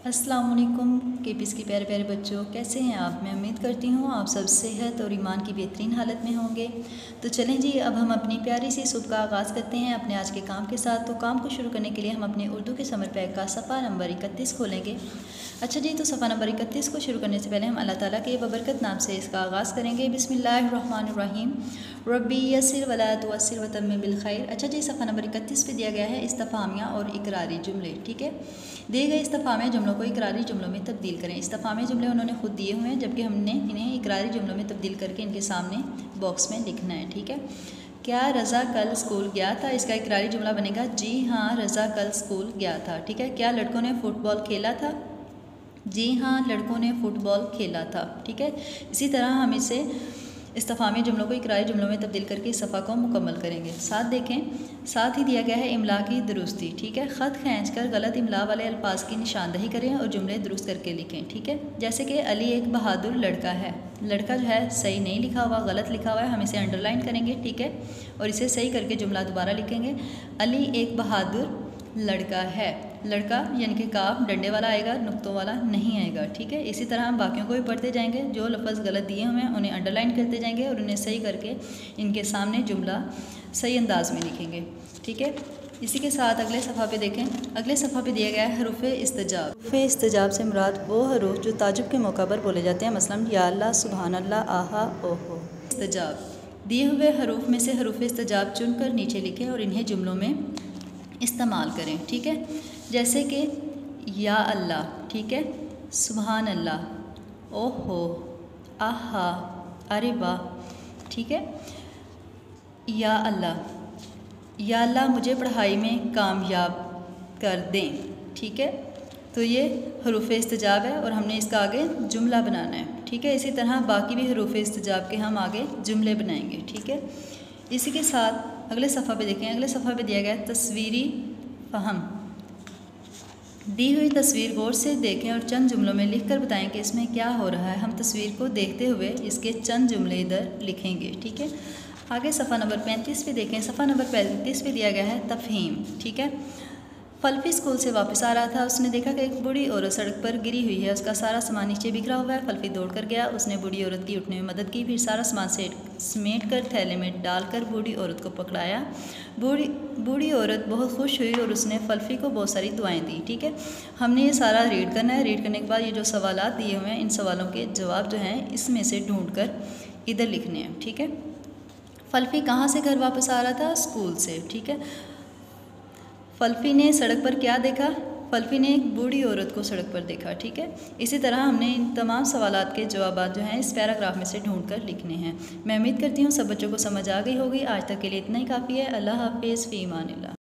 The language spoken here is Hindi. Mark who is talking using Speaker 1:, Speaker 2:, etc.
Speaker 1: अस्सलाम वालेकुम केपीस के प्यारे प्यारे बच्चों, कैसे हैं आप। मैं उम्मीद करती हूँ आप सब सेहत और ईमान की बेहतरीन हालत में होंगे। तो चलें जी, अब हम अपनी प्यारी सी सुबह का आगाज़ करते हैं अपने आज के काम के साथ। तो काम को शुरू करने के लिए हम अपने उर्दू के समर पैक का सफ़ा नंबर 31 खोलेंगे। अच्छा जी, तो सफ़ा नंबर 31 को शुरू करने से पहले हम अल्लाह ताला के बबरकत नाम से इसका आगाज़ करेंगे। बिस्मिल्लाहिर्रहमानिर्रहीम। रब्बी यस्सिर वला तुअस्सिर वतम्मिम बिल खैर। अच्छा जी, सफ़ा नंबर 31 पे दिया गया है इस्तिफ़ामिया और इकरारी जुमले। ठीक है, दिए गए इस्तिफ़ामिया जुमलों को इकरारी जुमलों में तब्दील करें। इस्तिफ़ामिया जुमले उन्होंने खुद दिए हुए हैं, जबकि हमने इन्हें इकरारी जुमलों में तब्दील करके इनके सामने बॉक्स में लिखना है। ठीक है, क्या रज़ा कल स्कूल गया था, इसका इकरारी जुमला बनेगा जी हाँ रज़ा कल स्कूल गया था। ठीक है, क्या लड़कों ने फ़ुटबॉल खेला था, जी हाँ लड़कों ने फ़ुटबॉल खेला था। ठीक है, इसी तरह हम इसे इस्तिफ़ामी जुमलों को इकरारी जुमलों में तब्दील करके इस सफ़ा को मुकम्मल करेंगे। साथ देखें, साथ ही दिया गया है इमला की दुरुस्ती। ठीक है, ख़त खींचकर गलत इमला वाले अल्फाज की निशानदही करें और जुमले दुरुस्त करके लिखें। ठीक है, जैसे कि अली एक बहादुर लड़का है। लड़का जो है सही नहीं लिखा हुआ, गलत लिखा हुआ है, हम इसे अंडरलाइन करेंगे। ठीक है, और इसे सही करके जुमला दोबारा लिखेंगे। अली एक बहादुर लड़का है। लड़का यानी कि काफ डंडे वाला आएगा, नुक्तों वाला नहीं आएगा। ठीक है, इसी तरह हम बाकियों को भी पढ़ते जाएंगे। जो लफ्ज़ गलत दिए हुए हैं उन्हें अंडरलाइन करते जाएंगे और उन्हें सही करके इनके सामने जुमला सही अंदाज में लिखेंगे। ठीक है, इसी के साथ अगले सफ़ा पे देखें। अगले सफ़ा पे दिया गया है हरूफ इस्तजाब। हरूफ इस्तजाब से मुराद वो हरूफ जो ताजुब के मौका पर बोले जाते हैं, मसलन या अल्लाह, सुबहान अल्लाह, आहा, ओहो। इस्तजाब दिए हुए हरूफ में से हरूफ इस्तजाब चुनकर नीचे लिखें और इन्हें जुमलों में इस्तेमाल करें। ठीक है, जैसे कि या अल्लाह, ठीक है, सुबहान अल्लाह, ओहो, आहा, अरे वाह। ठीक है, या अल्लाह मुझे पढ़ाई में कामयाब कर दें। ठीक है, तो ये हरूफ इस्तजाब है और हमने इसका आगे जुमला बनाना है। ठीक है, इसी तरह बाकी भी हरूफ इस्तजाब के हम आगे जुमले बनाएंगे। ठीक है, इसी के साथ अगले सफ़ा पे देखें। अगले सफ़ा पे दिया गया तस्वीरी फ़हम। दी हुई तस्वीर गौर से देखें और चंद जुमलों में लिखकर बताएं कि इसमें क्या हो रहा है। हम तस्वीर को देखते हुए इसके चंद जुमले इधर लिखेंगे। ठीक है, आगे सफ़ा नंबर 35 पे देखें। सफ़ा नंबर 35 पे दिया गया है तफ़हीम। ठीक है, फल्फी स्कूल से वापस आ रहा था। उसने देखा कि एक बूढ़ी औरत सड़क पर गिरी हुई है। उसका सारा सामान नीचे बिखरा हुआ है। फल्फी दौड़ कर गया, उसने बूढ़ी औरत की उठने में मदद की, फिर सारा सामान समेट कर थैले में डालकर बूढ़ी औरत को पकड़ाया। बूढ़ी औरत बहुत खुश हुई और उसने फल्फी को बहुत सारी दुआएं दी। ठीक है, हमने ये सारा रीड करना है। रीड करने के बाद ये जो सवालात दिए हुए हैं, इन सवालों के जवाब जो हैं इसमें से ढूँढ कर इधर लिखने हैं। ठीक है, फल्फी कहाँ से घर वापस आ रहा था, स्कूल से। ठीक है, फल्फी ने सड़क पर क्या देखा, फल्फी ने एक बूढ़ी औरत को सड़क पर देखा। ठीक है, इसी तरह हमने इन तमाम सवालात के जवाब जो हैं इस पैराग्राफ में से ढूंढ कर लिखने हैं। मैं उम्मीद करती हूँ सब बच्चों को समझ आ गई होगी। आज तक के लिए इतना ही काफ़ी है। अल्लाह हाफिज़, फ़ी अमानिल्लाह।